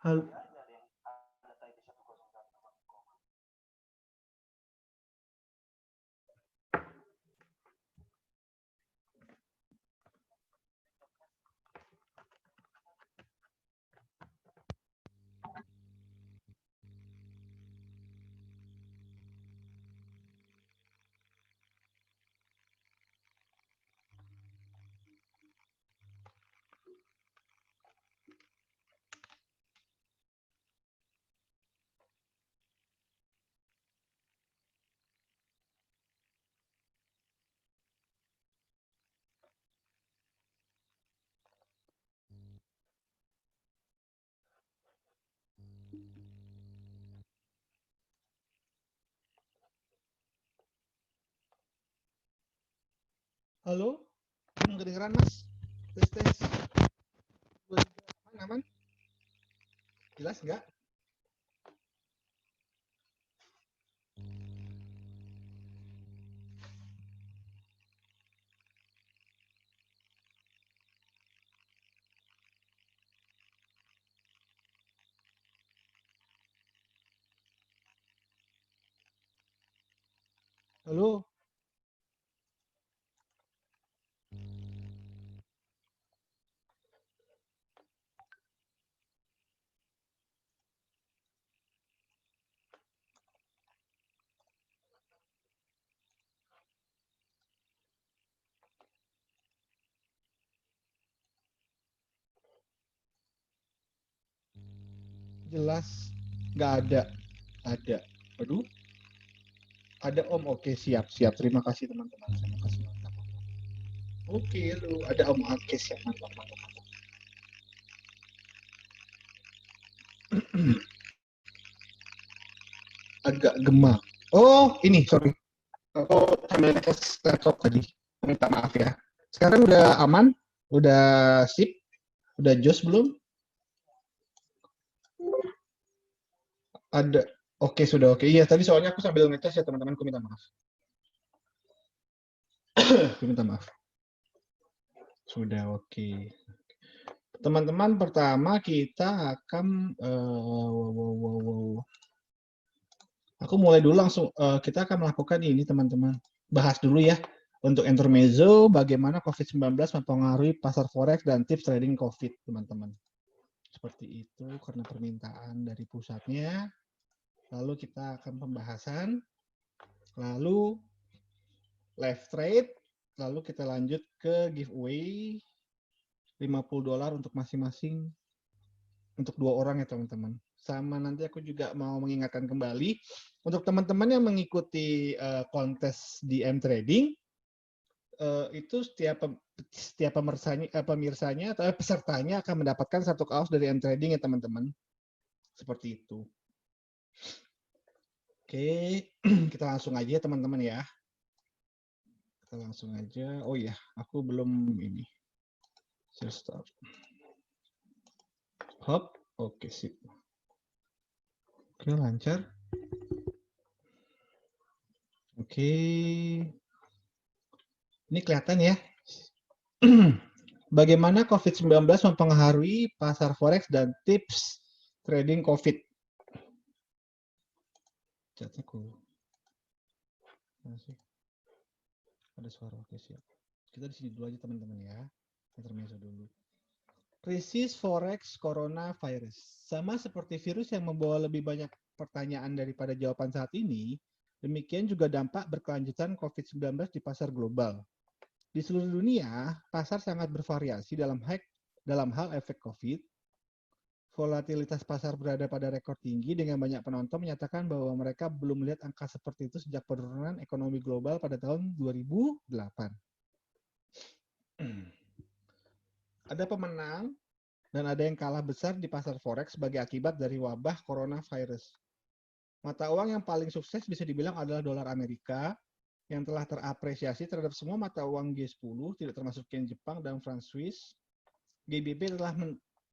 Hal Halo, kedengeran Mas? Tes tes. 2, 3, aman? Jelas nggak? Halo, jelas nggak ada. Ada. Aduh, ada Om. Oke, siap siap. Terima kasih teman-teman. Terima kasih. Mantap. Oke, lu ada Om. Oke, siap. Mantap, mantap, mantap. Agak gemak. Oh, ini sorry. Oh, sambil tes laptop tadi. Minta maaf ya. Sekarang udah aman? Udah sip? Udah jos belum? Ada. Oke, sudah oke. Iya, tadi soalnya aku sambil ngetes ya teman-teman. Aku minta maaf. Aku minta maaf. Sudah oke. Teman-teman, pertama kita akan aku mulai dulu langsung. Kita akan melakukan ini teman-teman. Bahas dulu ya. Untuk intermezzo, bagaimana COVID-19 mempengaruhi pasar forex dan tips trading COVID, teman-teman. Seperti itu karena permintaan dari pusatnya. Lalu kita akan pembahasan. Lalu live trade. Lalu kita lanjut ke giveaway $50 untuk masing-masing untuk 2 orang ya teman-teman. Sama nanti aku juga mau mengingatkan kembali untuk teman-teman yang mengikuti kontes di M Trading itu setiap pemirsanya atau pesertanya akan mendapatkan 1 kaos dari M Trading ya teman-teman. Seperti itu. Oke, kita langsung aja teman-teman ya. Kita langsung aja. Oh iya, aku belum ini. Share start. Hop, oke sip. Oke, lancar. Oke. Ini kelihatan ya. Bagaimana COVID-19 mempengaruhi pasar forex dan tips trading COVID. Chatnya ada suara, oke siap. Kita di sini dulu aja teman-teman ya. Intermezzo dulu. Krisis forex coronavirus. Sama seperti virus yang membawa lebih banyak pertanyaan daripada jawaban saat ini, demikian juga dampak berkelanjutan COVID-19 di pasar global. Di seluruh dunia, pasar sangat bervariasi dalam hal efek COVID. Volatilitas pasar berada pada rekor tinggi dengan banyak penonton menyatakan bahwa mereka belum melihat angka seperti itu sejak penurunan ekonomi global pada tahun 2008. Ada pemenang dan ada yang kalah besar di pasar forex sebagai akibat dari wabah coronavirus. Mata uang yang paling sukses bisa dibilang adalah dolar Amerika yang telah terapresiasi terhadap semua mata uang G10, tidak termasuk yen Jepang dan franc Swiss. GBP telah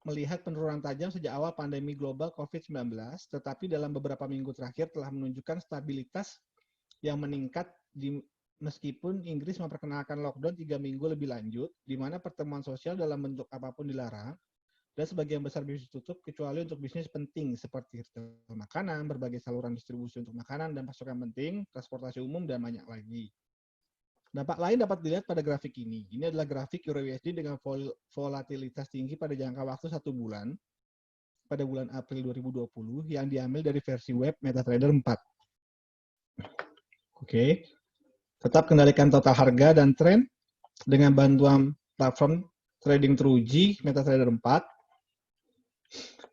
melihat penurunan tajam sejak awal pandemi global COVID-19, tetapi dalam beberapa minggu terakhir telah menunjukkan stabilitas yang meningkat meskipun Inggris memperkenalkan lockdown 3 minggu lebih lanjut, di mana pertemuan sosial dalam bentuk apapun dilarang, dan sebagian besar bisnis tutup kecuali untuk bisnis penting seperti retail makanan, berbagai saluran distribusi untuk makanan dan pasokan penting, transportasi umum, dan banyak lagi. Dampak lain dapat dilihat pada grafik ini. Ini adalah grafik Euro USD dengan volatilitas tinggi pada jangka waktu 1 bulan pada bulan April 2020 yang diambil dari versi web MetaTrader 4. Oke. Tetap kendalikan total harga dan tren dengan bantuan platform trading teruji MetaTrader 4.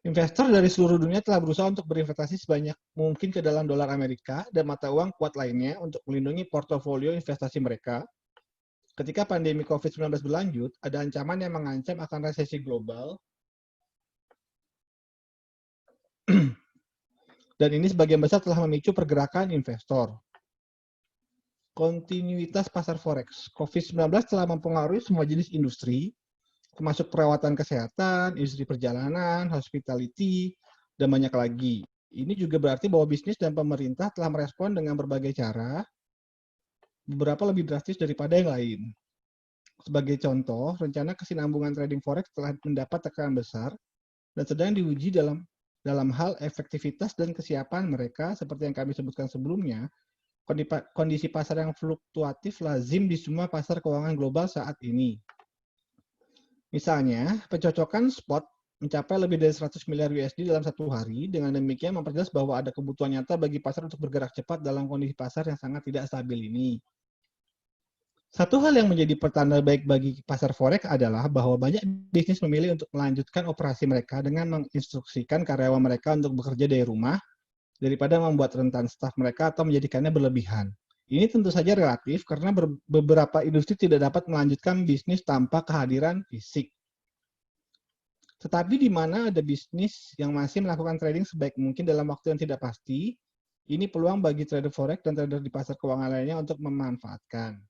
Investor dari seluruh dunia telah berusaha untuk berinvestasi sebanyak mungkin ke dalam dolar Amerika dan mata uang kuat lainnya untuk melindungi portofolio investasi mereka. Ketika pandemi COVID-19 berlanjut, ada ancaman yang mengancam akan resesi global. Dan ini sebagian besar telah memicu pergerakan investor. Kontinuitas pasar forex. COVID-19 telah mempengaruhi semua jenis industri, termasuk perawatan kesehatan, industri perjalanan, hospitality, dan banyak lagi. Ini juga berarti bahwa bisnis dan pemerintah telah merespon dengan berbagai cara, beberapa lebih drastis daripada yang lain. Sebagai contoh, rencana kesinambungan trading forex telah mendapat tekanan besar dan sedang diuji dalam hal efektivitas dan kesiapan mereka, seperti yang kami sebutkan sebelumnya. Kondisi pasar yang fluktuatif lazim di semua pasar keuangan global saat ini. Misalnya, pencocokan spot mencapai lebih dari 100 miliar USD dalam satu hari, dengan demikian memperjelas bahwa ada kebutuhan nyata bagi pasar untuk bergerak cepat dalam kondisi pasar yang sangat tidak stabil ini. Satu hal yang menjadi pertanda baik bagi pasar forex adalah bahwa banyak bisnis memilih untuk melanjutkan operasi mereka dengan menginstruksikan karyawan mereka untuk bekerja dari rumah daripada membuat rentan staf mereka atau menjadikannya berlebihan. Ini tentu saja relatif karena beberapa industri tidak dapat melanjutkan bisnis tanpa kehadiran fisik. Tetapi di mana ada bisnis yang masih melakukan trading sebaik mungkin dalam waktu yang tidak pasti, ini peluang bagi trader forex dan trader di pasar keuangan lainnya untuk memanfaatkan.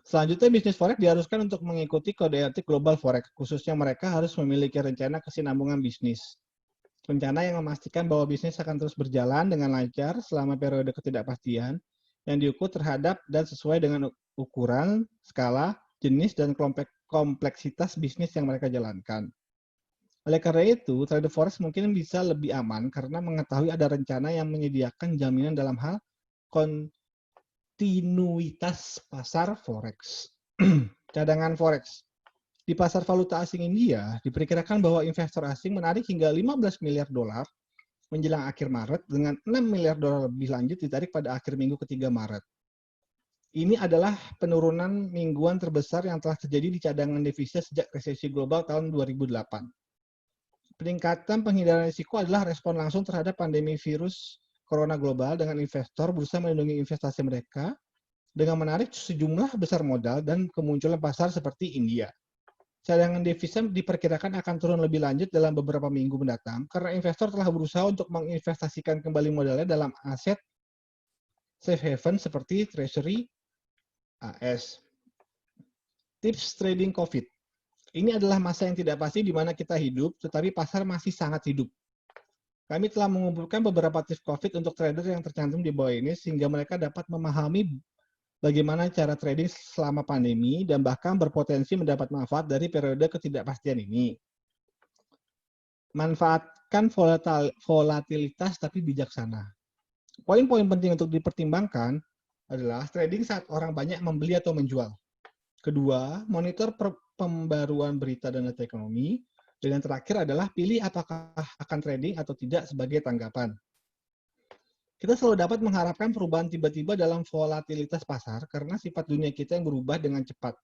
Selanjutnya, bisnis forex diharuskan untuk mengikuti kode etik global forex, khususnya mereka harus memiliki rencana kesinambungan bisnis. Rencana yang memastikan bahwa bisnis akan terus berjalan dengan lancar selama periode ketidakpastian yang diukur terhadap dan sesuai dengan ukuran, skala, jenis, dan kompleksitas bisnis yang mereka jalankan. Oleh karena itu, trader forex mungkin bisa lebih aman karena mengetahui ada rencana yang menyediakan jaminan dalam hal kontinuitas pasar forex. Cadangan forex. Di pasar valuta asing India, diperkirakan bahwa investor asing menarik hingga 15 miliar dolar menjelang akhir Maret dengan 6 miliar dolar lebih lanjut ditarik pada akhir minggu ketiga Maret. Ini adalah penurunan mingguan terbesar yang telah terjadi di cadangan devisa sejak resesi global tahun 2008. Peningkatan penghindaran risiko adalah respon langsung terhadap pandemi virus corona global dengan investor berusaha melindungi investasi mereka dengan menarik sejumlah besar modal dan kemunculan pasar seperti India. Cadangan devisa diperkirakan akan turun lebih lanjut dalam beberapa minggu mendatang karena investor telah berusaha untuk menginvestasikan kembali modalnya dalam aset safe haven seperti Treasury AS. Tips trading COVID. Ini adalah masa yang tidak pasti di mana kita hidup, tetapi pasar masih sangat hidup. Kami telah mengumpulkan beberapa tips COVID untuk trader yang tercantum di bawah ini sehingga mereka dapat memahami bagaimana cara trading selama pandemi dan bahkan berpotensi mendapat manfaat dari periode ketidakpastian ini. Manfaatkan volatilitas tapi bijaksana. Poin-poin penting untuk dipertimbangkan adalah trading saat orang banyak membeli atau menjual. Kedua, monitor pembaruan berita dan data ekonomi. Dan yang terakhir adalah pilih apakah akan trading atau tidak sebagai tanggapan. Kita selalu dapat mengharapkan perubahan tiba-tiba dalam volatilitas pasar karena sifat dunia kita yang berubah dengan cepat.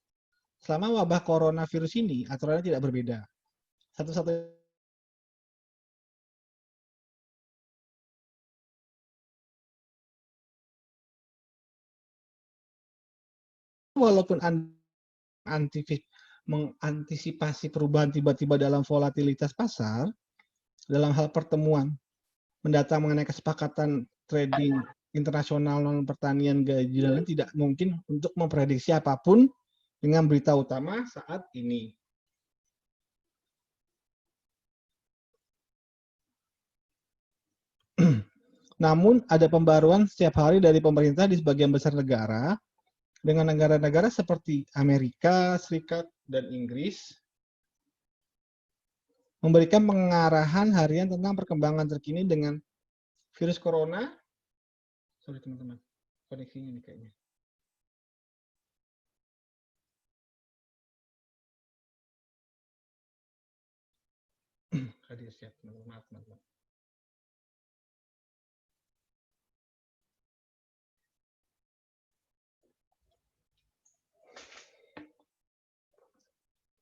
Selama wabah coronavirus ini, aturannya tidak berbeda. Walaupun mengantisipasi perubahan tiba-tiba dalam volatilitas pasar, dalam hal pertemuan mendatang mengenai kesepakatan trading internasional non pertanian gaji dan lain tidak mungkin untuk memprediksi apapun dengan berita utama saat ini. Namun ada pembaruan setiap hari dari pemerintah di sebagian besar negara dengan negara-negara seperti Amerika Serikat dan Inggris memberikan pengarahan harian tentang perkembangan terkini dengan virus corona. Sorry teman-teman, koneksinya nih kayaknya. Hadir siap, maaf teman-teman.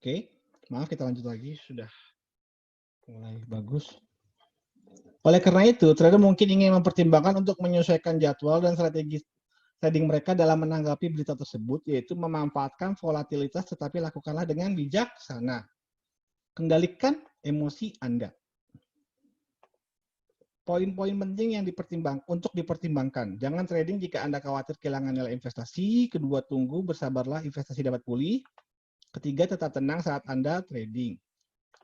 Oke, maaf kita lanjut lagi, sudah mulai bagus. Oleh karena itu, trader mungkin ingin mempertimbangkan untuk menyesuaikan jadwal dan strategi trading mereka dalam menanggapi berita tersebut, yaitu memanfaatkan volatilitas tetapi lakukanlah dengan bijaksana. Kendalikan emosi Anda. Poin-poin penting yang dipertimbangkan. Jangan trading jika Anda khawatir kehilangan nilai investasi. Kedua, tunggu, bersabarlah, investasi dapat pulih. Ketiga, tetap tenang saat Anda trading.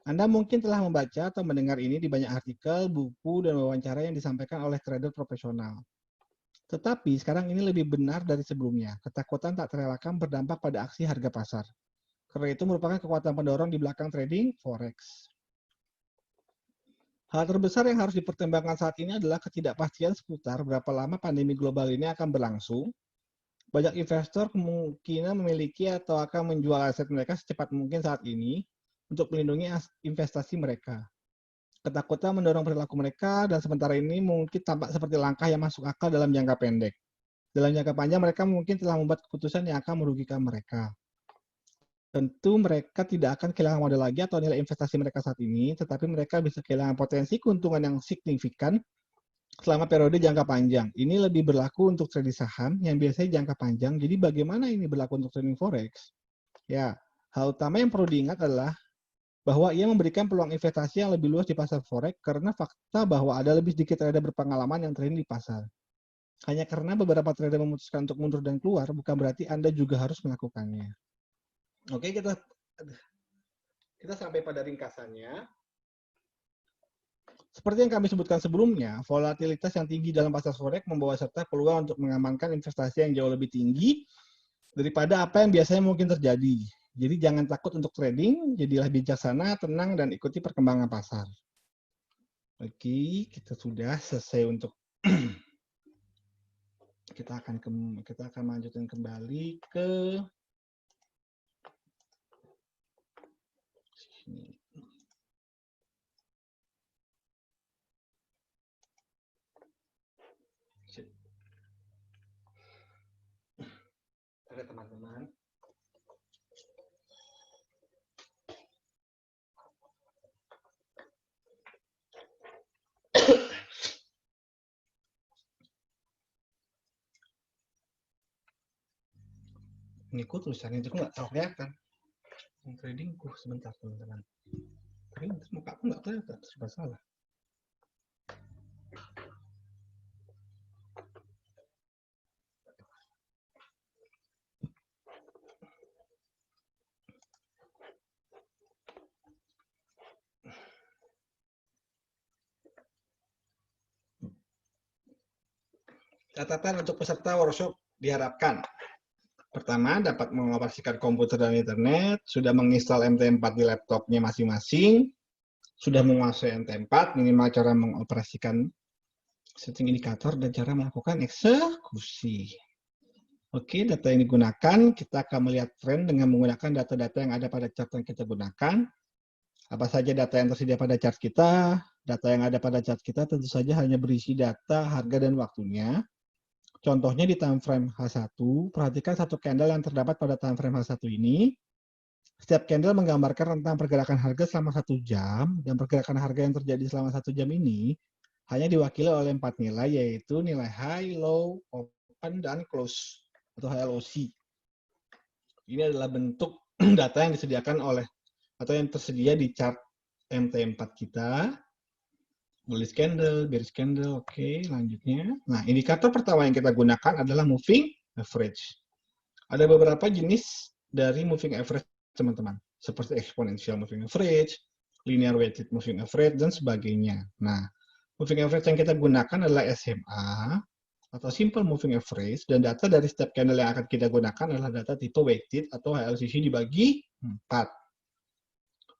Anda mungkin telah membaca atau mendengar ini di banyak artikel, buku, dan wawancara yang disampaikan oleh trader profesional. Tetapi sekarang ini lebih benar dari sebelumnya. Ketakutan tak terelakkan berdampak pada aksi harga pasar. Karena itu merupakan kekuatan pendorong di belakang trading forex. Hal terbesar yang harus dipertimbangkan saat ini adalah ketidakpastian seputar berapa lama pandemi global ini akan berlangsung. Banyak investor kemungkinan memiliki atau akan menjual aset mereka secepat mungkin saat ini untuk melindungi investasi mereka. Ketakutan mendorong perilaku mereka dan sementara ini mungkin tampak seperti langkah yang masuk akal dalam jangka pendek. Dalam jangka panjang mereka mungkin telah membuat keputusan yang akan merugikan mereka. Tentu mereka tidak akan kehilangan modal lagi atau nilai investasi mereka saat ini, tetapi mereka bisa kehilangan potensi keuntungan yang signifikan selama periode jangka panjang. Ini lebih berlaku untuk trading saham yang biasanya jangka panjang. Jadi bagaimana ini berlaku untuk trading forex? Ya, hal utama yang perlu diingat adalah bahwa ia memberikan peluang investasi yang lebih luas di pasar forex karena fakta bahwa ada lebih sedikit trader berpengalaman yang trading di pasar. Hanya karena beberapa trader memutuskan untuk mundur dan keluar, bukan berarti Anda juga harus melakukannya. Oke, kita sampai pada ringkasannya. Seperti yang kami sebutkan sebelumnya, volatilitas yang tinggi dalam pasar forex membawa serta peluang untuk mengamankan investasi yang jauh lebih tinggi daripada apa yang biasanya mungkin terjadi. Jadi jangan takut untuk trading, jadilah bijaksana, tenang, dan ikuti perkembangan pasar. Oke, kita sudah selesai untuk kita akan lanjutkan kembali ke sini. Oke teman-teman. Ini ku tulisannya itu nggak terlalu kelihatan. Tradingku sebentar teman-teman. Tapi muka aku nggak kelihatan, serba salah. Catatan untuk peserta workshop diharapkan. Pertama, dapat mengoperasikan komputer dan internet, sudah menginstal MT4 di laptopnya masing-masing, sudah menguasai MT4, minimal cara mengoperasikan setting indikator dan cara melakukan eksekusi. Oke, data yang digunakan, kita akan melihat tren dengan menggunakan data-data yang ada pada chart yang kita gunakan. Apa saja data yang tersedia pada chart kita? Data yang ada pada chart kita tentu saja hanya berisi data, harga, dan waktunya. Contohnya di time frame H1, perhatikan satu candle yang terdapat pada time frame H1 ini. Setiap candle menggambarkan tentang pergerakan harga selama 1 jam, dan pergerakan harga yang terjadi selama 1 jam ini hanya diwakili oleh 4 nilai, yaitu nilai high, low, open, dan close, atau HLOC. Ini adalah bentuk data yang disediakan oleh, atau yang tersedia di chart MT4 kita. Bullish candle, bearish candle, oke, lanjutnya. Nah, indikator pertama yang kita gunakan adalah moving average. Ada beberapa jenis dari moving average, teman-teman, seperti exponential moving average, linear weighted moving average, dan sebagainya. Nah, moving average yang kita gunakan adalah SMA, atau simple moving average, dan data dari setiap candle yang akan kita gunakan adalah data tipe weighted atau HLCC dibagi 4.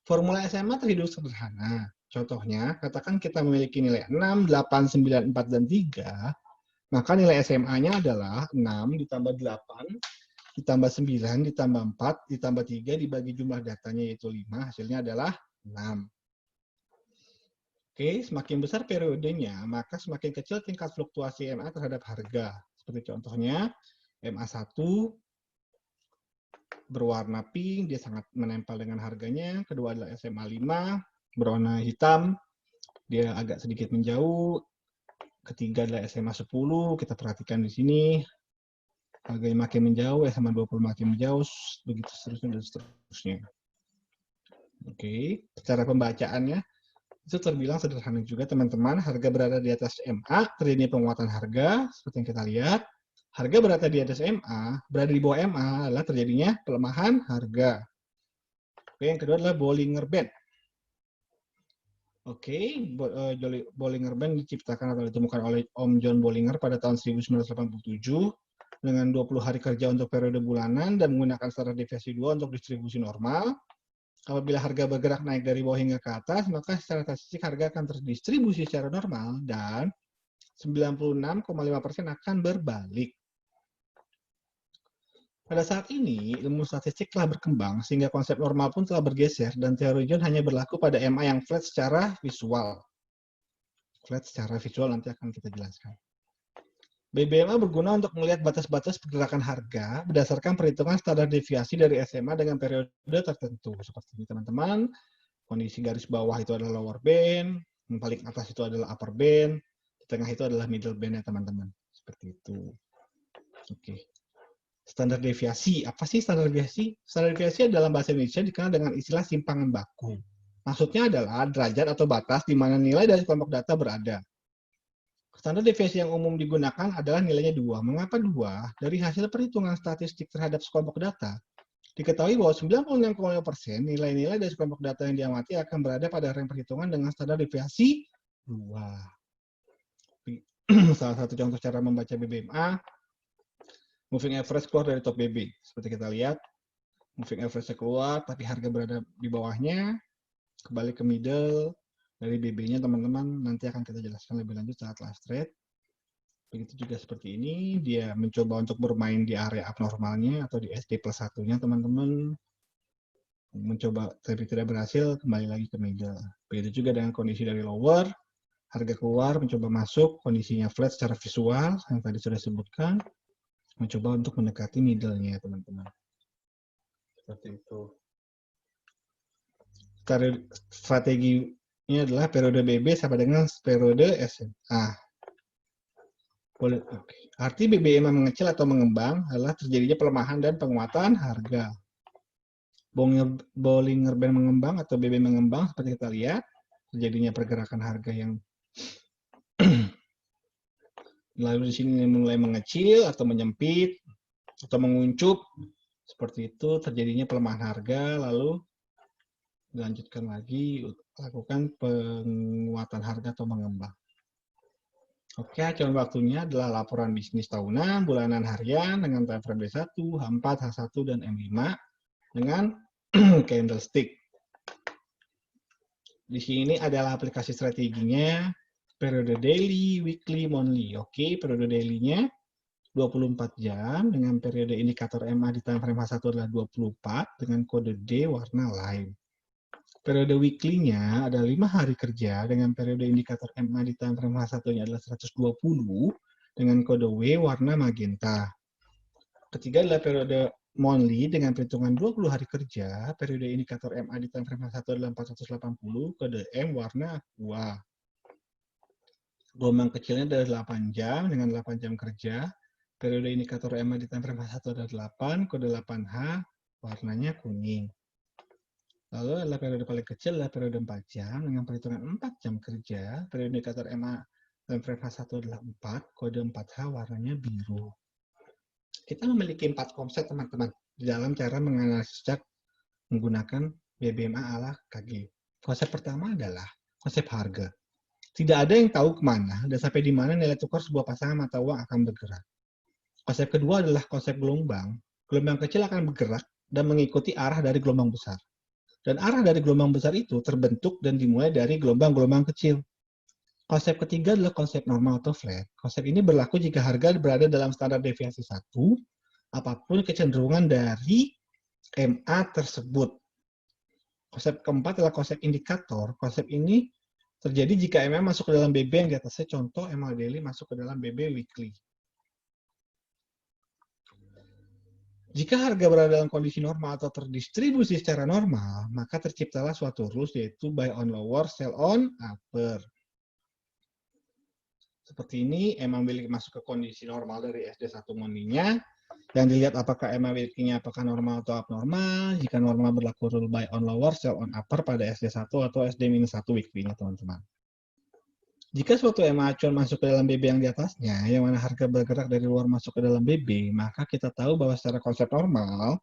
Formula SMA terhitung sederhana. Contohnya, katakan kita memiliki nilai 6, 8, 9, 4, dan 3, maka nilai SMA-nya adalah 6 ditambah 8, ditambah 9, ditambah 4, ditambah 3, dibagi jumlah datanya yaitu 5, hasilnya adalah 6. Oke, semakin besar periodenya, maka semakin kecil tingkat fluktuasi MA terhadap harga. Seperti contohnya, MA1 berwarna pink, dia sangat menempel dengan harganya. Kedua adalah SMA5, berwarna hitam, dia agak sedikit menjauh. Ketiga adalah SMA10, kita perhatikan di sini. Harganya makin menjauh, SMA20 makin menjauh, begitu seterusnya dan seterusnya. Oke, secara pembacaannya, itu terbilang sederhana juga teman-teman. Harga berada di atas MA, terjadi penguatan harga, seperti yang kita lihat. Harga berada di atas MA, berada di bawah MA adalah terjadinya pelemahan harga. Oke, yang kedua adalah Bollinger Band. Oke, Bollinger Band diciptakan atau ditemukan oleh Om John Bollinger pada tahun 1987 dengan 20 hari kerja untuk periode bulanan dan menggunakan standar deviasi 2 untuk distribusi normal. Apabila harga bergerak naik dari bawah hingga ke atas, maka secara statistik harga akan terdistribusi secara normal dan 96,5% akan berbalik. Pada saat ini, ilmu statistik telah berkembang sehingga konsep normal pun telah bergeser dan teori John hanya berlaku pada MA yang flat secara visual. Flat secara visual nanti akan kita jelaskan. BBMA berguna untuk melihat batas-batas pergerakan harga berdasarkan perhitungan standar deviasi dari SMA dengan periode tertentu. Seperti ini teman-teman, kondisi garis bawah itu adalah lower band, yang paling atas itu adalah upper band, di tengah itu adalah middle band ya teman-teman. Seperti itu. Oke. Standar deviasi, apa sih standar deviasi? Standar deviasi dalam bahasa Indonesia dikenal dengan istilah simpangan baku. Maksudnya adalah derajat atau batas di mana nilai dari kelompok data berada. Standar deviasi yang umum digunakan adalah nilainya 2. Mengapa 2? Dari hasil perhitungan statistik terhadap sekelompok data, diketahui bahwa 96,5% nilai-nilai dari sekelompok data yang diamati akan berada pada rang perhitungan dengan standar deviasi 2. Salah satu contoh cara membaca BBMA, moving average keluar dari top BB. Seperti kita lihat, moving average keluar, tapi harga berada di bawahnya, kembali ke middle, dari BB-nya teman-teman nanti akan kita jelaskan lebih lanjut saat live trade. Begitu juga seperti ini, dia mencoba untuk bermain di area abnormalnya atau di SD plus 1-nya teman-teman. Mencoba tapi tidak berhasil, kembali lagi ke middle. Begitu juga dengan kondisi dari lower, harga keluar, mencoba masuk, kondisinya flat secara visual, yang tadi sudah disebutkan, mencoba untuk mendekati middle-nya teman-teman. Seperti itu. Strategi ini adalah periode BB sama dengan periode SMA. Arti BBMA mengecil atau mengembang adalah terjadinya pelemahan dan penguatan harga. Bollinger Band mengembang atau BB mengembang seperti kita lihat, terjadinya pergerakan harga yang lalu di sini mulai mengecil atau menyempit atau menguncup. Seperti itu terjadinya pelemahan harga, lalu dilanjutkan lagi lakukan penguatan harga atau mengembang. Oke, acuan waktunya adalah laporan bisnis tahunan, bulanan, harian dengan time frame B1, H4, H1, dan M5 dengan candlestick. Di sini adalah aplikasi strateginya, periode daily, weekly, monthly. Oke, periode daily-nya 24 jam dengan periode indikator MA di time frame H1 adalah 24 dengan kode D warna lime. Periode weekly-nya ada 5 hari kerja dengan periode indikator MA di time frame H1-nya adalah 120 dengan kode W warna magenta. Ketiga adalah periode monthly dengan perhitungan 20 hari kerja, periode indikator MA di time frame H1 adalah 480, kode M warna aqua. Gelombang kecilnya adalah 8 jam dengan 8 jam kerja, periode indikator MA di time frame H1 adalah 8, kode 8H, warnanya kuning. Lalu adalah periode paling kecil adalah periode 4 jam dengan perhitungan 4 jam kerja. Periode indikator MA time frame H1 adalah 4, kode 4H warnanya biru. Kita memiliki 4 konsep teman-teman di dalam cara menganalisis chart menggunakan BBMA ala KG. Konsep pertama adalah konsep harga. Tidak ada yang tahu kemana dan sampai di mana nilai tukar sebuah pasangan mata uang akan bergerak. Konsep kedua adalah konsep gelombang. Gelombang kecil akan bergerak dan mengikuti arah dari gelombang besar. Dan arah dari gelombang besar itu terbentuk dan dimulai dari gelombang-gelombang kecil. Konsep ketiga adalah konsep normal atau flat. Konsep ini berlaku jika harga berada dalam standar deviasi 1, apapun kecenderungan dari MA tersebut. Konsep keempat adalah konsep indikator. Konsep ini terjadi jika MA masuk ke dalam BB yang di atasnya, contoh MA daily masuk ke dalam BB weekly. Jika harga berada dalam kondisi normal atau terdistribusi secara normal, maka terciptalah suatu rules yaitu buy on lower, sell on upper. Seperti ini, MA weekly masuk ke kondisi normal dari SD1 money-nya. Yang dilihat apakah MA weekly-nya apakah normal atau abnormal. Jika normal berlaku rule buy on lower, sell on upper pada SD1 atau SD-1 weekly-nya, teman-teman. Jika suatu MA acuan masuk ke dalam BB yang di atasnya, yang mana harga bergerak dari luar masuk ke dalam BB, maka kita tahu bahwa secara konsep normal,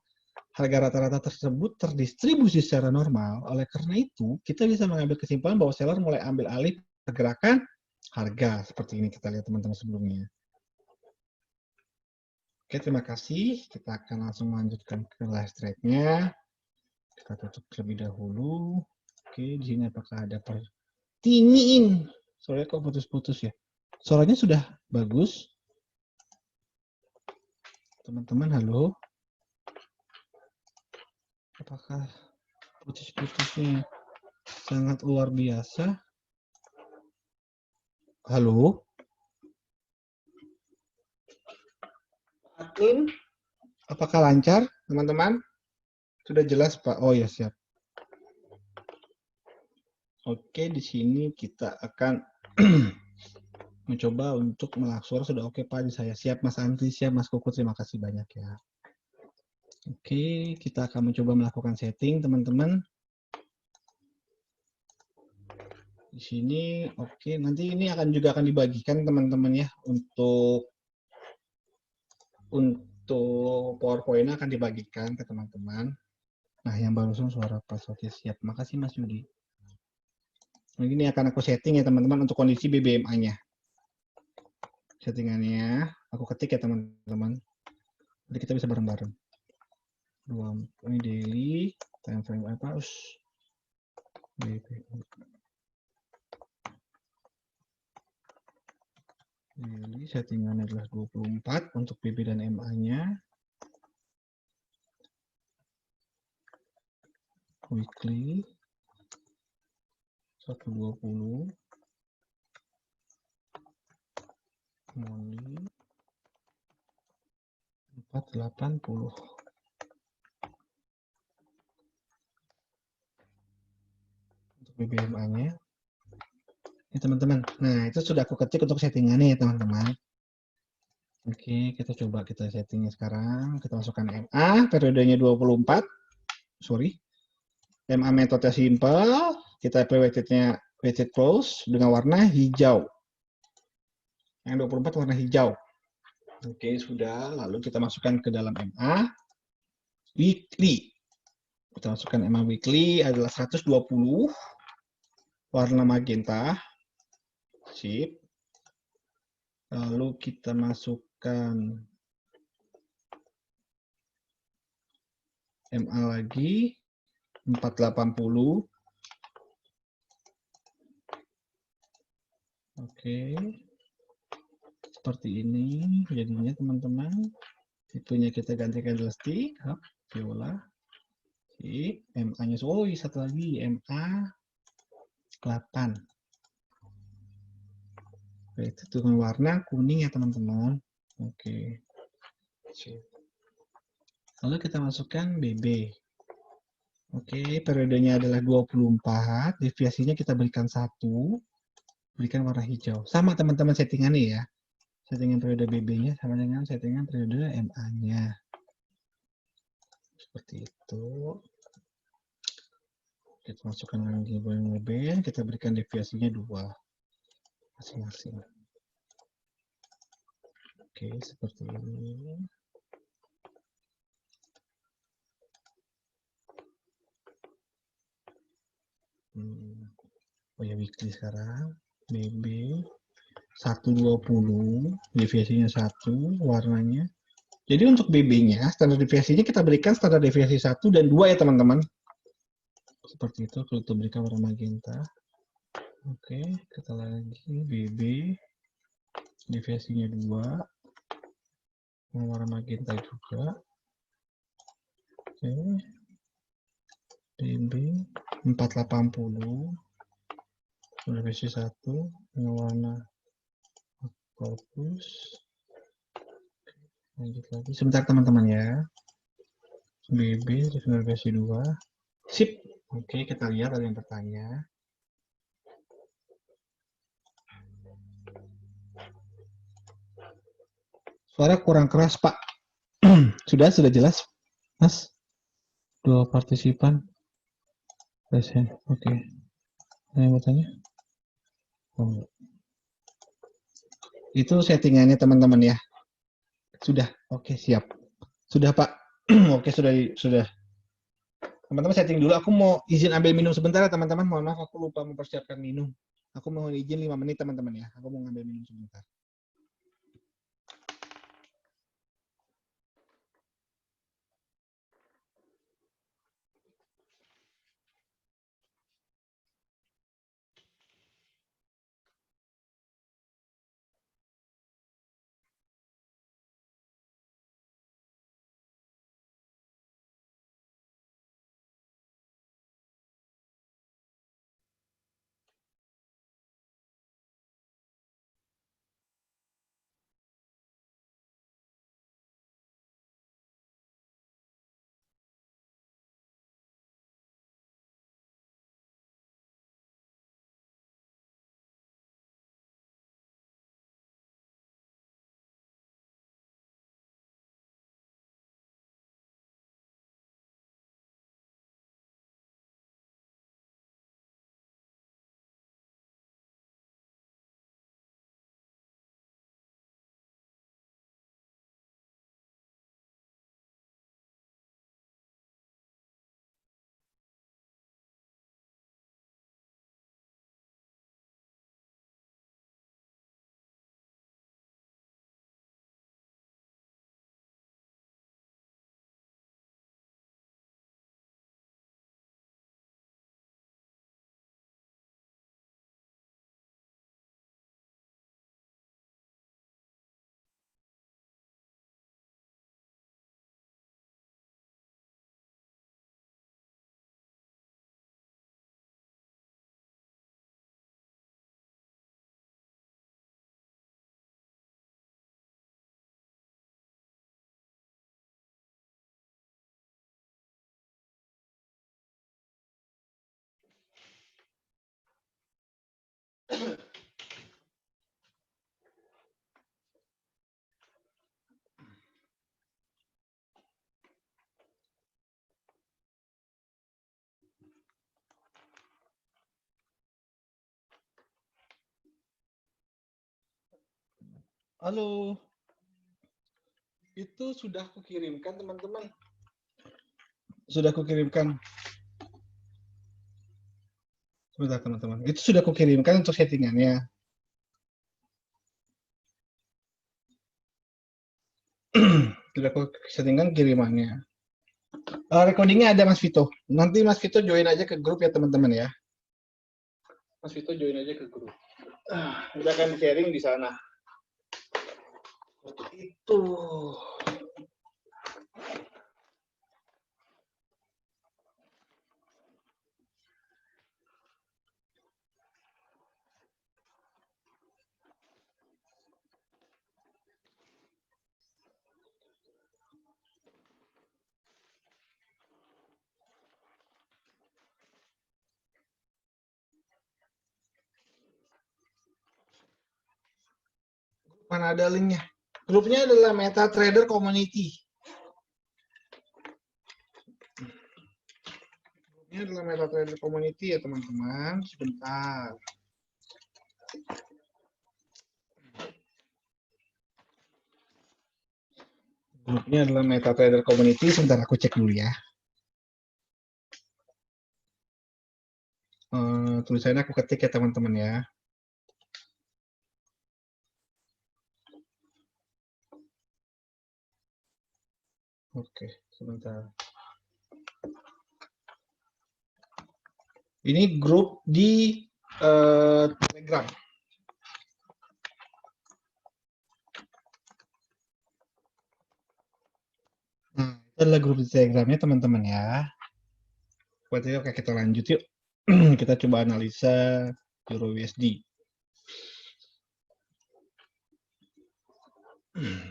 harga rata-rata tersebut terdistribusi secara normal. Oleh karena itu, kita bisa mengambil kesimpulan bahwa seller mulai ambil alih pergerakan harga. Seperti ini kita lihat teman-teman sebelumnya. Oke, terima kasih. Kita akan langsung melanjutkan ke live trade-nya. Kita tutup terlebih dahulu. Oke, di sini apakah ada pertanyaan? Soalnya kok putus-putus ya. Suaranya sudah bagus. Teman-teman, halo. Apakah putus-putusnya sangat luar biasa? Halo? Admin, apakah lancar, teman-teman? Sudah jelas, Pak? Oh ya, siap. Oke, di sini kita akan mencoba untuk melak suara. Sudah oke, Pak, di saya. Siap, Mas Andri, siap, Mas Kuku. Terima kasih banyak ya. Oke, kita akan mencoba melakukan setting, teman-teman. Di sini, oke. Nanti ini juga akan dibagikan, teman-teman ya, untuk PowerPoint akan dibagikan ke teman-teman. Nah, yang barusan suara Pak Sofi siap. Makasih Mas Yudi. Nah, ini akan aku setting ya teman-teman untuk kondisi BBMA-nya. Settingannya aku ketik ya teman-teman. Jadi kita bisa bareng-bareng. Ini daily, time frame apa? Daily settingannya adalah 24 untuk BB dan MA-nya. Weekly 120. Monthly 480. Untuk BBMA-nya. Ini teman-teman. Nah, itu sudah aku ketik untuk settingannya ya teman-teman. Oke, kita coba kita settingnya sekarang. Kita masukkan MA, periodenya 24. Sorry. MA metode simple. Kita apply weighted-nya weighted close dengan warna hijau. Yang 24 warna hijau. Oke, sudah. Lalu kita masukkan ke dalam MA weekly. Kita masukkan MA weekly adalah 120. Warna magenta. Sip. Lalu kita masukkan MA lagi 480. Oke. Seperti ini jadinya teman-teman. Tipenya kita gantikan adalah stick, viola. MA-nya satu lagi MA 8. Itu dengan warna kuning ya teman-teman. Oke. Lalu kita masukkan BB. Oke, periodenya adalah 24, deviasinya kita berikan 1, berikan warna hijau. Sama teman-teman settingannya ya. Settingan periode BB-nya sama dengan settingan periode MA-nya. Seperti itu. Kita masukkan lagi BB, kita berikan deviasinya 2 masing-masing. Oke, seperti ini. Oh ya, weekly sekarang. BB 120, deviasinya 1, warnanya. Jadi untuk BB-nya, standar deviasinya kita berikan standar deviasi 1 dan 2 ya teman-teman. Seperti itu, kalau kita berikan warna magenta. Oke, kita lagi BB, deviasinya 2, warna magenta juga. Oke, BB 480, deviasi 1, warna fokus. Lanjut lagi, sebentar teman-teman ya. BB, deviasi 2. Sip. Oke, kita lihat ada yang bertanya. Suara kurang keras, Pak. Sudah jelas, Mas? 2 partisipan. Present. Oke. Ada yang bertanya? Oh. Itu settingannya teman-teman ya. Sudah. Oke, siap. Sudah, Pak. Oke, sudah. Teman-teman setting dulu. Aku mau izin ambil minum sebentar ya, teman-teman. Mohon maaf, aku lupa mempersiapkan minum. Aku mohon izin 5 menit, teman-teman ya. Aku mau ngambil minum sebentar. Halo. Itu sudah kukirimkan, teman-teman. Sudah kukirimkan. Sebentar, teman-teman. Itu sudah kukirimkan untuk settingannya. Sudah aku settingkan kirimannya. Recordingnya ada Mas Vito. Nanti Mas Vito join aja ke grup ya teman-teman ya. Mas Vito join aja ke grup. Udah akan sharing di sana. Itu. Mana ada linknya? Grupnya adalah MetaTrader Community. Ini adalah MetaTrader Community ya teman-teman. Sebentar. Grupnya adalah MetaTrader Community. Sebentar aku cek dulu ya. Tulisannya aku ketik ya teman-teman ya. Oke, sebentar. Ini grup di Telegram. Nah, itu adalah grup di Telegramnya teman-teman ya. Berarti oke, kita lanjut yuk. Kita coba analisa Euro USD.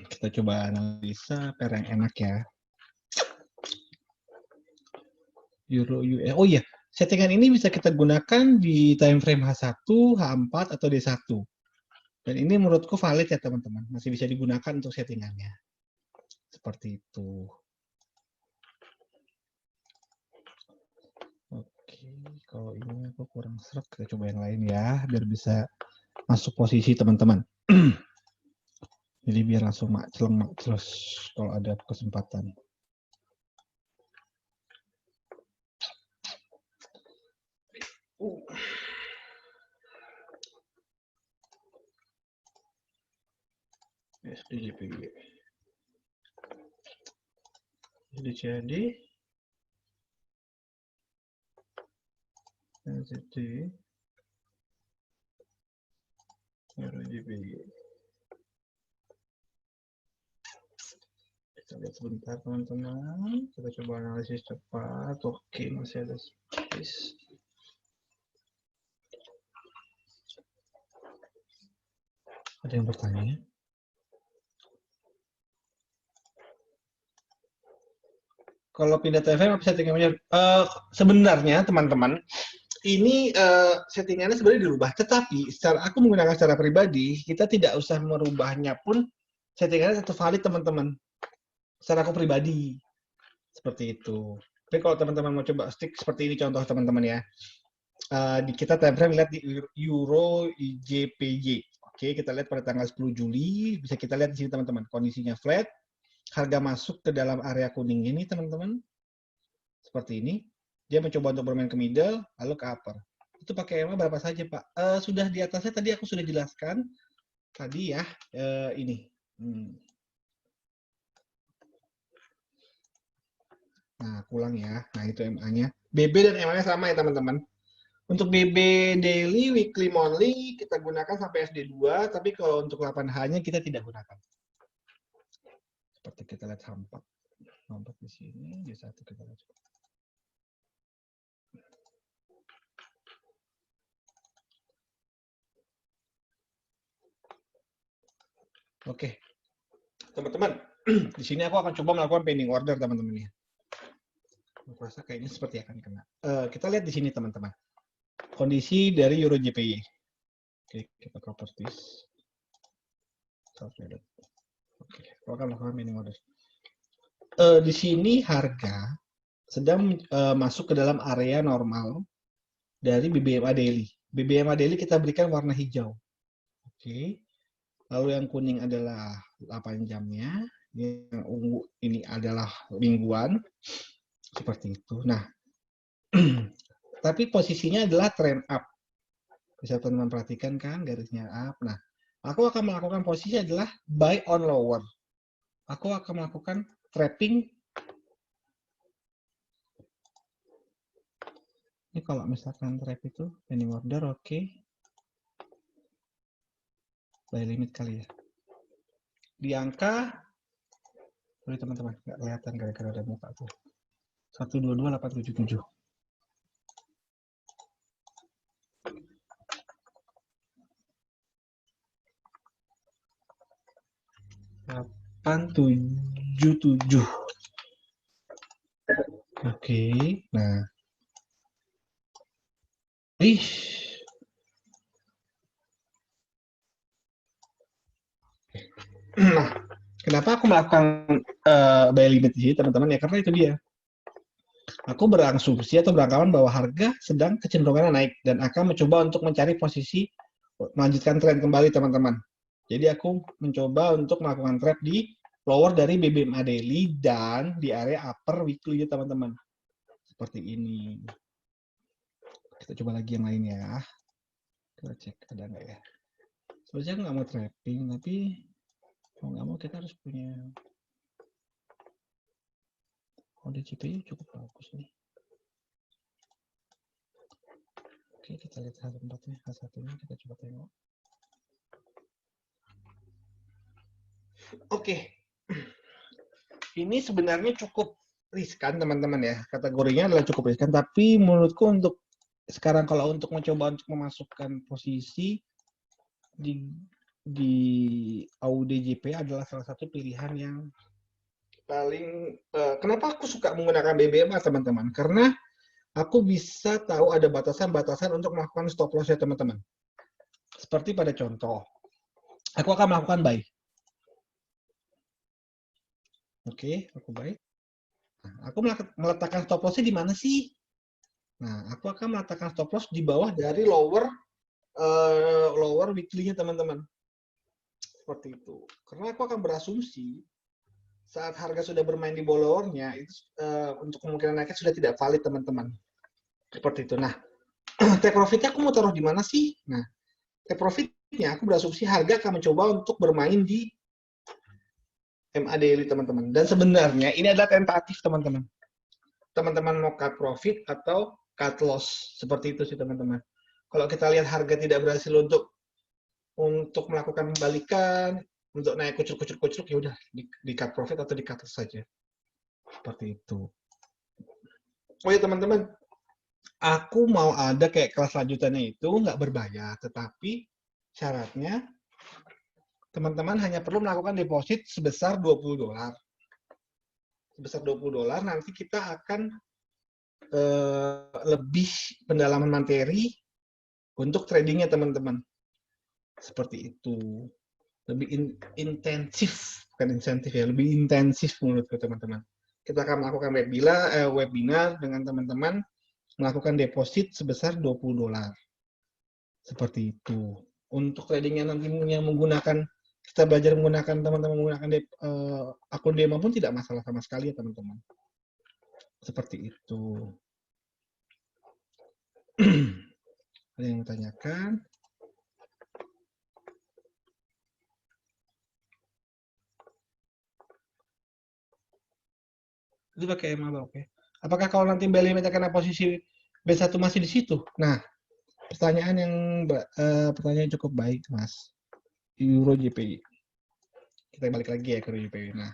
Kita coba analisa pair yang enak ya. Euro US. Oh iya, settingan ini bisa kita gunakan di time frame H1, H4 atau D1. Dan ini menurutku valid ya teman-teman, masih bisa digunakan untuk settingannya. Seperti itu. Oke, kalau ini aku kurang seret, kita coba yang lain ya, biar bisa masuk posisi teman-teman. Jadi biar langsung celeng terus kalau ada kesempatan. SDJPG. SDCAD. NCT. RJPG. Kita lihat sebentar teman-teman. Kita coba analisis cepat. Oke, masih ada space. Ada yang bertanya? Kalau pindah TFM apa settingannya? Sebenarnya teman-teman, ini settingannya sebenarnya dirubah. Tetapi aku menggunakan secara pribadi, kita tidak usah merubahnya pun settingannya tetap valid teman-teman. Secara aku pribadi seperti itu. Tapi kalau teman-teman mau coba stick seperti ini contoh teman-teman ya. Kita time frame lihat di Euro IJPY. Oke, kita lihat pada tanggal 10 Juli, bisa kita lihat di sini teman-teman, kondisinya flat, harga masuk ke dalam area kuning ini teman-teman, seperti ini. Dia mencoba untuk bermain ke middle, lalu ke upper. Itu pakai EMA berapa saja Pak? Sudah di atasnya tadi aku sudah jelaskan, tadi ya, ini. Nah, pulang ya. Nah, itu MA-nya. BB dan MA-nya sama ya teman-teman. Untuk BB daily, weekly, monthly kita gunakan sampai SD2, tapi kalau untuk 8H-nya kita tidak gunakan. Seperti kita lihat H4. H4 di sini, di satu kita lihat. Oke. Teman-teman, di sini aku akan coba melakukan pending order teman-teman ya. Aku rasa kayaknya seperti akan kena. Kita lihat di sini teman-teman. Kondisi dari Euro JPY. Oke, kita properties. Oke, aku akan melakukan pending order. Di sini harga sedang masuk ke dalam area normal dari BBMA Daily. BBMA Daily kita berikan warna hijau. Oke. Lalu yang kuning adalah 8 jamnya. Yang ungu ini adalah mingguan. Seperti itu. Nah, tapi posisinya adalah trend up. Bisa teman-teman perhatikan kan garisnya up. Nah, aku akan melakukan posisi adalah buy on lower. Aku akan melakukan trapping. Ini kalau misalkan trap itu pending order, oke. Buy limit kali ya. Di angka, sorry teman-teman, nggak kelihatan gara-gara ada muka tuh. 122,877. 877. Oke, nah. Nah, kenapa aku melakukan buy limit di sini teman-teman ya, karena itu dia. Aku berasumsi atau beranggapan bahwa harga sedang kecenderungannya naik dan akan mencoba untuk mencari posisi melanjutkan tren kembali teman-teman. Jadi aku mencoba untuk melakukan trap di lower dari BBMA daily dan di area upper weekly ya teman-teman. Seperti ini. Kita coba lagi yang lain ya. Kita cek ada nggak ya. Sebenarnya aku nggak mau trapping, tapi mau nggak mau kita harus punya ODJP cukup bagus nih. Oke, kita lihat H4-nya, H1-nya kita coba tengok. Oke. Ini sebenarnya cukup riskan teman-teman ya. Kategorinya adalah cukup riskan, tapi menurutku untuk sekarang kalau untuk mencoba untuk memasukkan posisi di AUDJP adalah salah satu pilihan yang paling kenapa aku suka menggunakan BBMA teman-teman? Karena aku bisa tahu ada batasan-batasan untuk melakukan stop loss ya teman-teman. Seperti pada contoh, aku akan melakukan buy. Oke, aku buy. Nah, aku meletakkan stop loss-nya di mana sih? Nah, aku akan meletakkan stop loss di bawah dari lower weekly-nya teman-teman. Seperti itu. Karena aku akan berasumsi saat harga sudah bermain di bawah lower-nya, itu untuk kemungkinan naiknya sudah tidak valid teman-teman. Seperti itu. Nah, take profit-nya aku mau taruh di mana sih? Nah, take profit-nya aku berasumsi harga akan mencoba untuk bermain di MA daily teman-teman. Dan sebenarnya ini adalah tentatif teman-teman. Teman-teman mau cut profit atau cut loss. Seperti itu sih teman-teman. Kalau kita lihat harga tidak berhasil untuk melakukan pembalikan, untuk naik kucur-kucur ya udah di cut profit atau di cut loss saja. Seperti itu. Oh ya teman-teman, aku mau ada kayak kelas lanjutannya itu nggak berbayar, tetapi syaratnya teman-teman hanya perlu melakukan deposit sebesar $20. Sebesar $20 nanti kita akan lebih pendalaman materi untuk tradingnya teman-teman. Seperti itu. Lebih intensif, bukan insentif ya, lebih intensif menurutku teman-teman. Kita akan melakukan webinar dengan teman-teman melakukan deposit sebesar $20. Seperti itu. Untuk tradingnya nantinya menggunakan, kita belajar menggunakan teman-teman menggunakan akun demo pun tidak masalah sama sekali ya teman-teman. Seperti itu. Ada yang tanyakan? Itu pakai EMA oke. Apakah kalau nanti Mbak Limit kena posisi B1 masih di situ? Nah, pertanyaan cukup baik, Mas. Euro JPY. Kita balik lagi ya ke Euro JPY. Nah,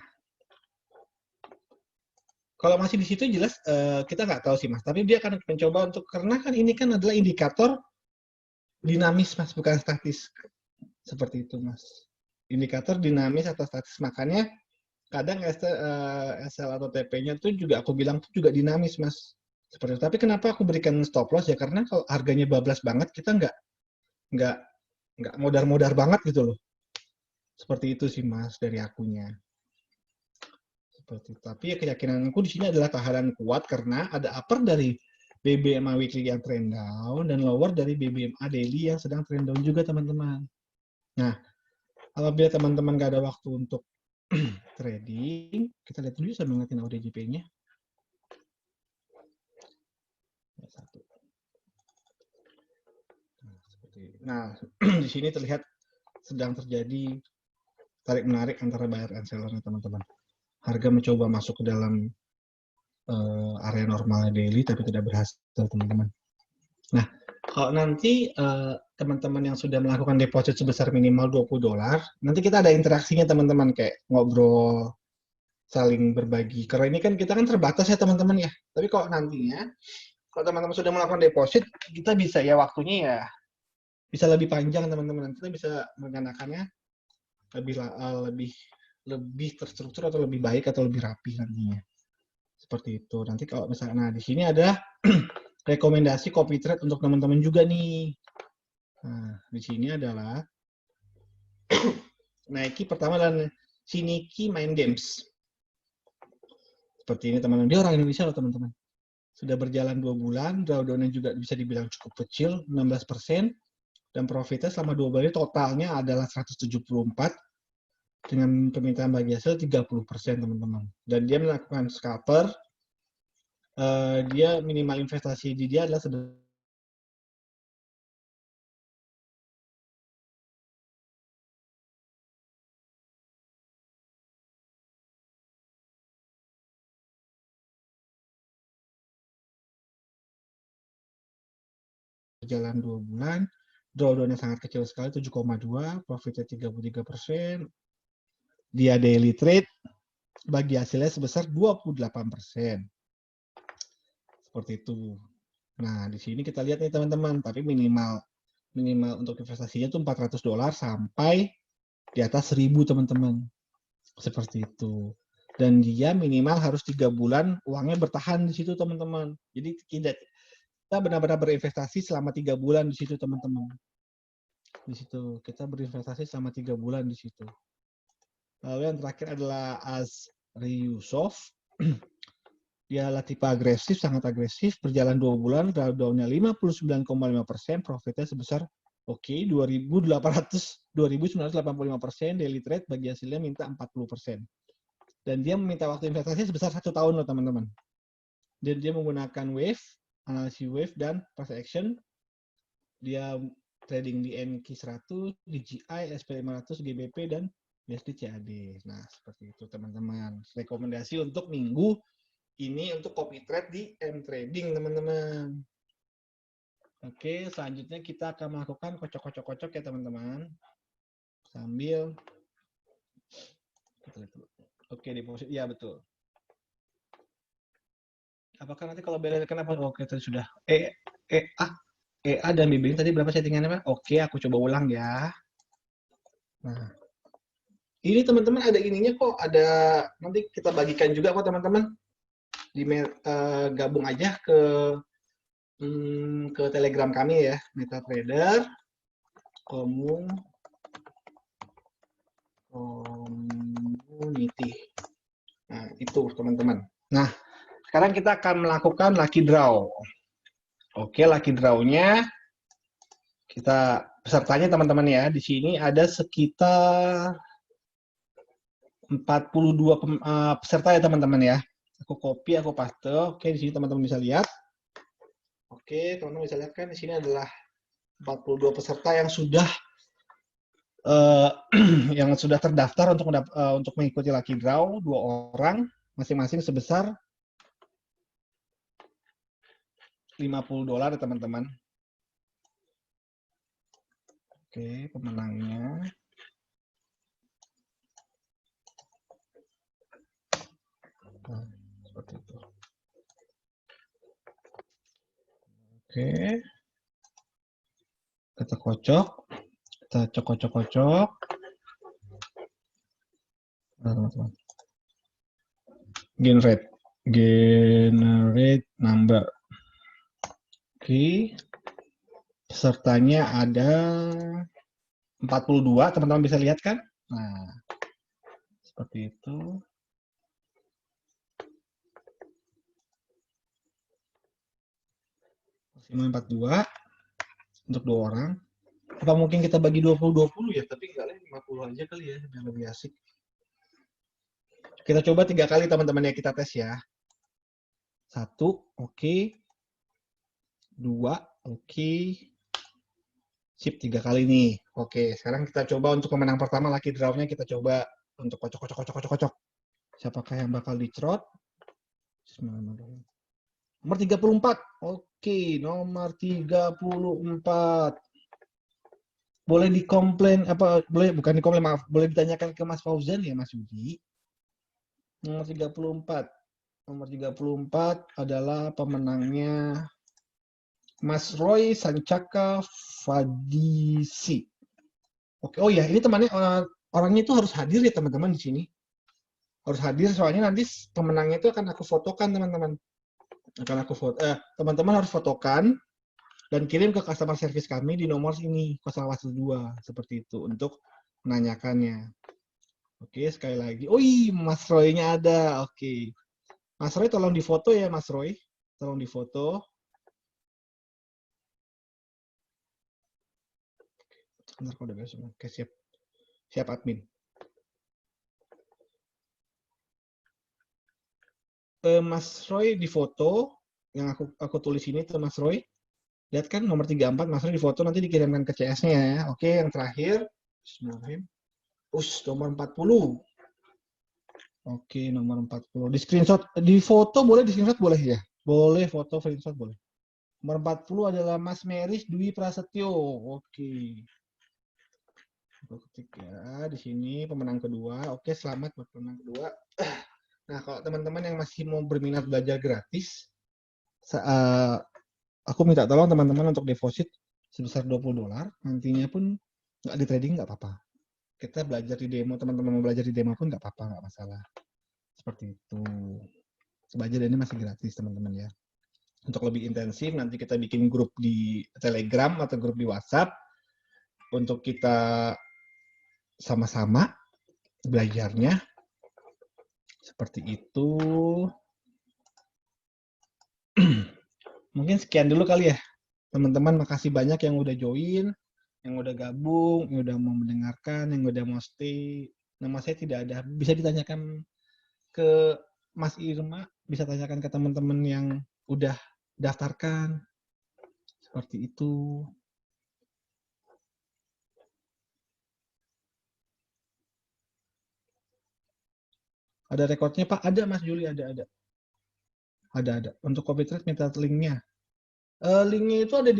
kalau masih di situ jelas kita nggak tahu sih, Mas. Tapi dia akan mencoba untuk, karena kan ini kan adalah indikator dinamis, Mas, bukan statis. Seperti itu, Mas. Indikator dinamis atau statis. Makanya kadang SL atau TP-nya tuh juga aku bilang tuh juga dinamis, Mas. Seperti itu. Tapi kenapa aku berikan stop loss ya? Karena kalau harganya bablas banget, kita nggak modar-modar banget gitu loh. Seperti itu sih, Mas, dari akunya. Seperti itu. Tapi ya keyakinanku di sini adalah tahanan kuat karena ada upper dari BBMA weekly yang trend down dan lower dari BBMA daily yang sedang trend down juga, teman-teman. Nah, apabila teman-teman nggak ada waktu untuk trading, kita lihat dulu sambil ngeliatin ODJP-nya. Nah, di sini terlihat sedang terjadi tarik-menarik antara buyer and seller, teman-teman. Harga mencoba masuk ke dalam area normalnya daily, tapi tidak berhasil, teman-teman. Nah, kalau nanti teman-teman yang sudah melakukan deposit sebesar minimal $20, nanti kita ada interaksinya, teman-teman, kayak ngobrol, saling berbagi. Karena ini kan kita kan terbatas ya, teman-teman ya. Tapi kalau nantinya, kalau teman-teman sudah melakukan deposit, kita bisa ya waktunya ya bisa lebih panjang, teman-teman. Kita bisa menggunakannya lebih terstruktur atau lebih baik atau lebih rapi nantinya. Seperti itu. Nanti kalau misalnya, nah di sini ada rekomendasi copy trade untuk teman-teman juga nih. Nah, di sini adalah Nike pertama dan Shiniki Mind Games. Seperti ini teman-teman. Dia orang Indonesia loh teman-teman. Sudah berjalan 2 bulan, drawdown-nya juga bisa dibilang cukup kecil, 16%, dan profitnya selama 2 bulan totalnya adalah 174 dengan permintaan bagi hasil 30%, teman-teman. Dan dia melakukan scalper, dia minimal investasi di dia adalah berjalan 2 bulan, drawdown-nya sangat kecil sekali, 7,2, profitnya 33%, dia daily trade, bagi hasilnya sebesar 28%. Seperti itu. Nah, di sini kita lihat nih teman-teman, tapi minimal untuk investasinya tuh $400 sampai di atas 1.000 teman-teman. Seperti itu. Dan dia minimal harus 3 bulan uangnya bertahan di situ teman-teman. Jadi kita benar-benar berinvestasi selama 3 bulan di situ teman-teman. Di situ kita berinvestasi selama 3 bulan di situ. Lalu yang terakhir adalah Azriusov. Dia tipe agresif, sangat agresif, berjalan 2 bulan, drawdown-nya 59,5%, profitnya sebesar 2.985%, daily trade bagi hasilnya minta 40%. Dan dia meminta waktu investasi sebesar 1 tahun loh teman-teman. Dan dia menggunakan wave, analisis wave dan price action. Dia trading di NQ100, DJI, SP500, GBP, dan USD CAD. Nah, seperti itu teman-teman. Rekomendasi untuk minggu ini untuk copy trade di M-Trading, teman-teman. Oke, selanjutnya kita akan melakukan kocok-kocok ya, teman-teman. Sambil oke, deposit. Ya, betul. Apakah nanti kalau balance kenapa? Oke, tadi sudah. EA dan BB tadi berapa settingannya, Pak? Oke, aku coba ulang ya. Nah, ini teman-teman ada ininya kok, ada nanti kita bagikan juga kok teman-teman. Gabung aja ke Telegram kami ya, MetaTrader Community. Nah, itu teman-teman. Nah, sekarang kita akan melakukan lucky draw. Oke, lucky draw-nya kita pesertanya teman-teman ya. Di sini ada sekitar 42 peserta ya teman-teman ya. Aku copy, aku paste. Oke, di sini teman-teman bisa lihat. Oke, teman-teman bisa lihat kan di sini adalah 42 peserta yang sudah terdaftar untuk mengikuti lucky draw, 2 orang masing-masing sebesar $50 ya teman-teman. Oke, pemenangnya. Nah, seperti itu. Oke. Kita kocok. Kita cocok-cocok. Nah, teman-teman. Generate number. Oke. Pesertanya ada 42, teman-teman bisa lihat kan? Nah, seperti itu. Maksimal 42 untuk 2 orang. Apa mungkin kita bagi 20-20 ya? Tapi enggak lah, 50 aja kali ya, biar lebih asik. Kita coba 3 kali teman-teman ya, kita tes ya. 1, oke. 2, oke. Sip, 3 kali nih. Oke, sekarang kita coba untuk pemenang pertama, lucky draw-nya kita coba untuk kocok. Siapakah yang bakal dicerot? Nomor 34. Oke, nomor 34. Boleh dikomplain bukan dikomplain, maaf, boleh ditanyakan ke Mas Fauzan ya, Mas Yudi. Nomor 34. Nomor 34 adalah pemenangnya Mas Roy Sancaka Fadisi. Oke, oh ya, ini temannya orangnya itu harus hadir ya teman-teman di sini. Harus hadir soalnya nanti pemenangnya itu akan aku fotokan teman-teman. Teman-teman harus fotokan dan kirim ke customer service kami di nomor ini 012 seperti itu untuk menanyakannya. Oke, sekali lagi. Oh iya, Mas Roy-nya ada. Oke. Mas Roy tolong difoto ya, Mas Roy. Tolong difoto. Bentar, kode beres semua. Oke, siap. Siap admin. Mas Roy difoto, yang aku tulis ini tuh Mas Roy. Lihat kan nomor 34 Mas Roy difoto, nanti dikirimkan ke CS-nya ya. Oke, yang terakhir Bismillahirrahmanirrahim. Nomor 40. Oke, nomor 40. Di screenshot, di foto boleh, di screenshot boleh ya? Boleh, foto, screenshot boleh. Nomor 40 adalah Mas Meris Dwi Prasetyo. Oke. Aku ketik ya di sini pemenang kedua. Oke, selamat buat pemenang kedua. Nah, kalau teman-teman yang masih mau berminat belajar gratis, aku minta tolong teman-teman untuk deposit sebesar $20. Nantinya pun nggak di trading nggak apa-apa. Kita belajar di demo, teman-teman mau belajar di demo pun nggak apa-apa, nggak masalah. Seperti itu. Belajar ini masih gratis, teman-teman ya. Untuk lebih intensif, nanti kita bikin grup di Telegram atau grup di WhatsApp untuk kita sama-sama belajarnya. Seperti itu. Mungkin sekian dulu kali ya. Teman-teman, makasih banyak yang udah join, yang udah gabung, yang udah mau mendengarkan, yang udah mau stay. Nama saya tidak ada. Bisa ditanyakan ke Mas Irma, bisa tanyakan ke teman-teman yang udah daftarkan. Seperti itu. Ada rekodnya Pak? Ada Mas Juli, ada. Ada. Untuk copy trade minta linknya. Linknya itu ada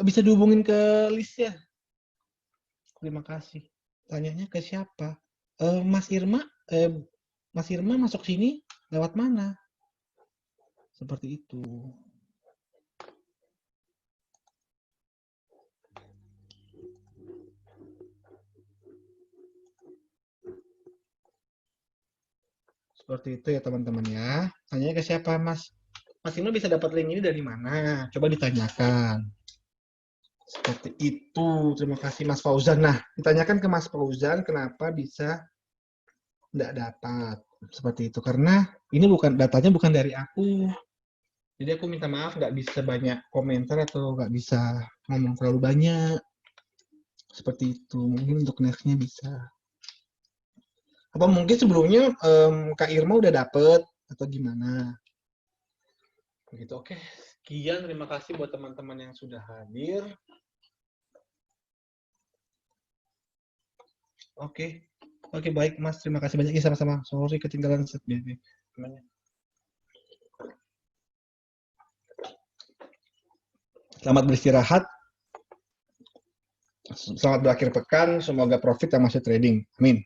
bisa dihubungin ke list ya. Terima kasih. Tanyanya ke siapa? Mas Irma, Mas Irma masuk sini lewat mana? Seperti itu. Seperti itu ya teman-teman ya. Tanyanya ke siapa Mas? Mas Irma bisa dapat link ini dari mana? Coba ditanyakan. Seperti itu. Terima kasih Mas Fauzan. Nah, ditanyakan ke Mas Fauzan kenapa bisa tidak dapat. Seperti itu. Karena ini datanya bukan dari aku. Jadi aku minta maaf nggak bisa banyak komentar atau nggak bisa ngomong terlalu banyak. Seperti itu. Mungkin untuk nextnya bisa. Apa mungkin sebelumnya Kak Irma udah dapet atau gimana? Begitu. Oke. Sekian. Terima kasih buat teman-teman yang sudah hadir. Oke. Oke, baik Mas. Terima kasih banyak. Ya, sama-sama. Sorry ketinggalan set BB. Selamat beristirahat. Selamat berakhir pekan. Semoga profit yang masih trading. Amin.